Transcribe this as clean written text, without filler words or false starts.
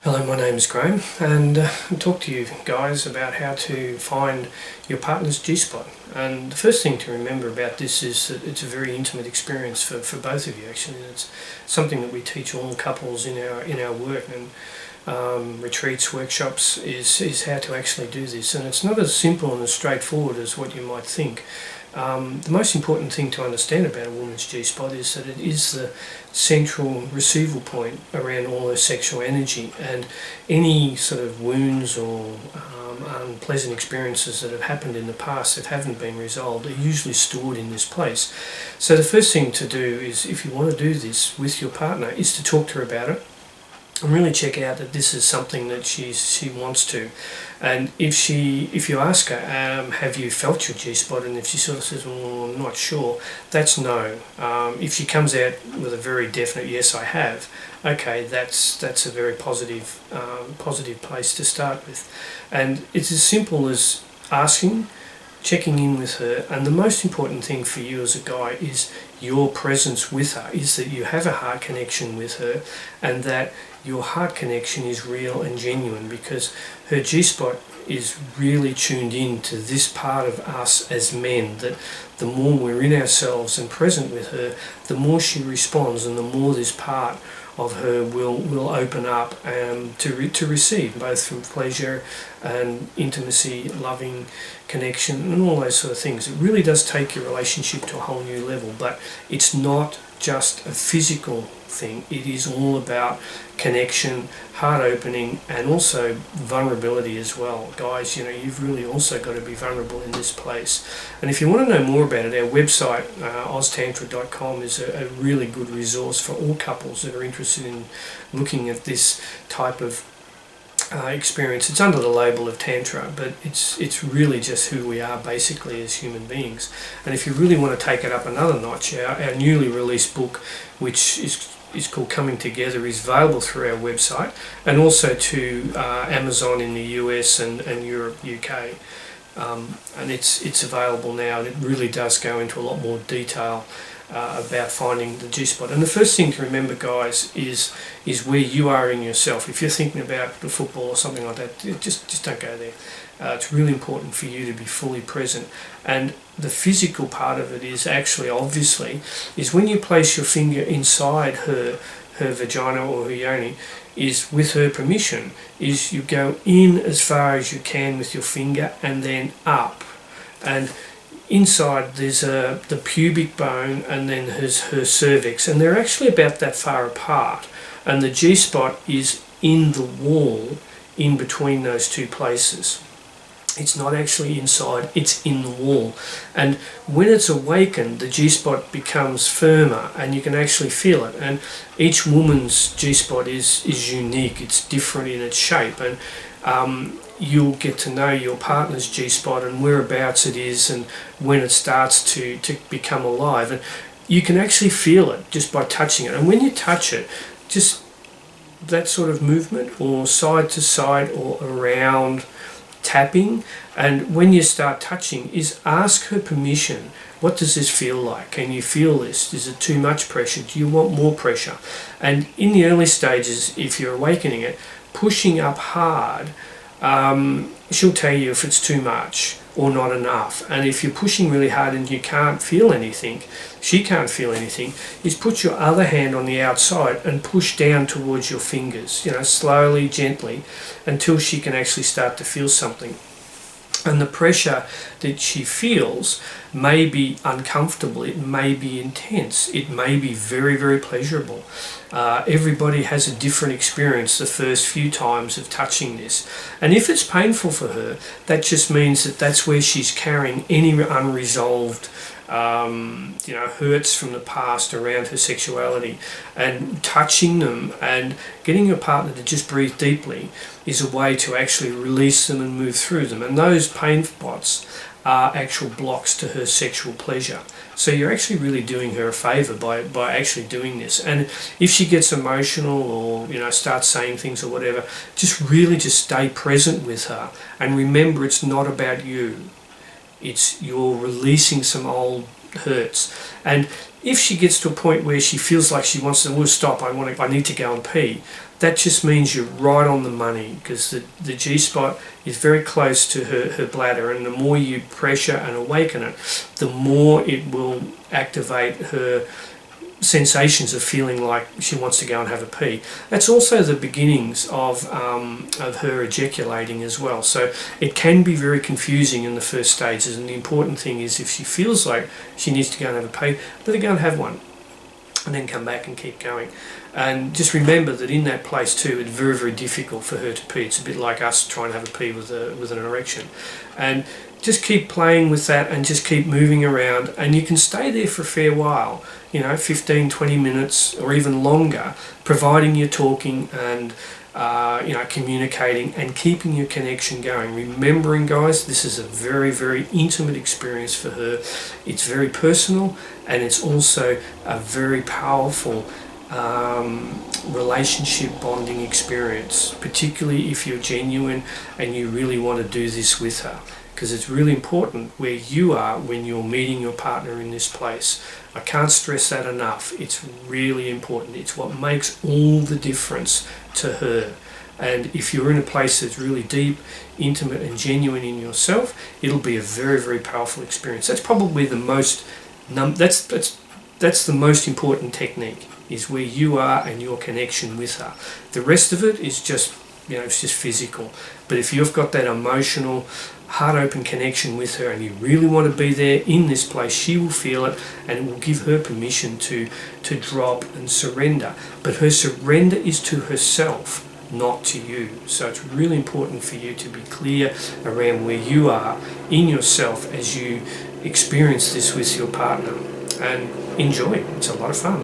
Hello, my name is Graham, and I'll talk to you guys about how to find your partner's G-spot. And the first thing to remember about this is that it's a very intimate experience for both of you. Actually, it's something that we teach all couples in our work and retreats, workshops. Is how to actually do this, and it's not as simple and as straightforward as what you might think. The most important thing to understand about a woman's G-spot is that it is the central receival point around all her sexual energy, and any sort of wounds or unpleasant experiences that have happened in the past that haven't been resolved are usually stored in this place. So the first thing to do is, if you want to do this with your partner, is to talk to her about it and really check out that this is something that she wants to. And if you ask her, have you felt your G-spot, and if she sort of says, well, I'm not sure, that's no. If she comes out with a very definite yes, I have, okay, that's a very positive place to start with. And it's as simple as asking, checking in with her, and the most important thing for you as a guy is your presence with her, is that you have a heart connection with her, and that your heart connection is real and genuine, because her G-spot is really tuned in to this part of us as men, that the more we're in ourselves and present with her, the more she responds, and the more this part of her will open up to receive, both from pleasure and intimacy, loving connection, and all those sort of things. It really does take your relationship to a whole new level, but it's not just a physical thing. It is all about connection, heart opening, and also vulnerability as well. Guys, you've really also got to be vulnerable in this place. And if you want to know more about it, our website, oztantra.com, is a really good resource for all couples that are interested in looking at this type of experience. It's under the label of Tantra, but it's really just who we are basically as human beings. And if you really want to take it up another notch, our newly released book, which is called Coming Together, is available through our website, and also to Amazon in the US and Europe, UK. And it's available now, and it really does go into a lot more detail about finding the G-spot. And the first thing to remember, guys, is where you are in yourself. If you're thinking about the football or something like that, just don't go there. It's really important for you to be fully present. And the physical part of it is actually, obviously, is when you place your finger inside her vagina or her yoni, is with her permission, is you go in as far as you can with your finger and then up. And inside there's the pubic bone, and then there's her cervix, and they're actually about that far apart, and the G-spot is in the wall in between those two places. It's not actually inside, it's in the wall. And when it's awakened, the G-spot becomes firmer, and you can actually feel it. And each woman's G-spot is unique, it's different in its shape, and you'll get to know your partner's G-spot and whereabouts it is and when it starts to become alive. And you can actually feel it just by touching it. And when you touch it, just that sort of movement, or side to side or around, tapping, and when you start touching, is ask her permission. What does this feel like? Can you feel this? Is it too much pressure? Do you want more pressure? And in the early stages, if you're awakening it, pushing up hard, she'll tell you if it's too much or not enough. And if you're pushing really hard and you can't feel anything, she can't feel anything, is put your other hand on the outside and push down towards your fingers, slowly, gently, until she can actually start to feel something. And the pressure that she feels may be uncomfortable, it may be intense, it may be very, very pleasurable. Everybody has a different experience the first few times of touching this. And if it's painful for her, that just means that that's where she's carrying any unresolved hurts from the past around her sexuality. And touching them and getting your partner to just breathe deeply is a way to actually release them and move through them. And those pain spots are actual blocks to her sexual pleasure. So you're actually really doing her a favour by actually doing this. And if she gets emotional or starts saying things or whatever, just stay present with her, and remember, it's not about you. It's you're releasing some old hurts. And if she gets to a point where she feels like she wants to, stop, I need to go and pee, that just means you're right on the money, because the G-spot is very close to her bladder, and the more you pressure and awaken it, the more it will activate her sensations of feeling like she wants to go and have a pee. That's also the beginnings of her ejaculating as well. So it can be very confusing in the first stages, and the important thing is, if she feels like she needs to go and have a pee, let her go and have one, and then come back and keep going. And just remember that in that place too, it's very, very difficult for her to pee. It's a bit like us trying to have a pee with an erection. And just keep playing with that and just keep moving around, and you can stay there for a fair while, 15, 20 minutes or even longer, providing you're talking and communicating and keeping your connection going. Remembering, guys, this is a very, very intimate experience for her. It's very personal, and it's also a very powerful relationship bonding experience, particularly if you're genuine and you really want to do this with her, because it's really important where you are when you're meeting your partner in this place. I can't stress that enough. It's really important. It's what makes all the difference to her. And if you're in a place that's really deep, intimate and genuine in yourself, it'll be a very, very powerful experience. That's probably the most that's the most important technique, is where you are and your connection with her. The rest of it is just, it's just physical. But if you've got that emotional, heart-open connection with her, and you really want to be there in this place, she will feel it, and it will give her permission to drop and surrender. But her surrender is to herself, not to you. So it's really important for you to be clear around where you are in yourself as you experience this with your partner, and enjoy it. It's a lot of fun.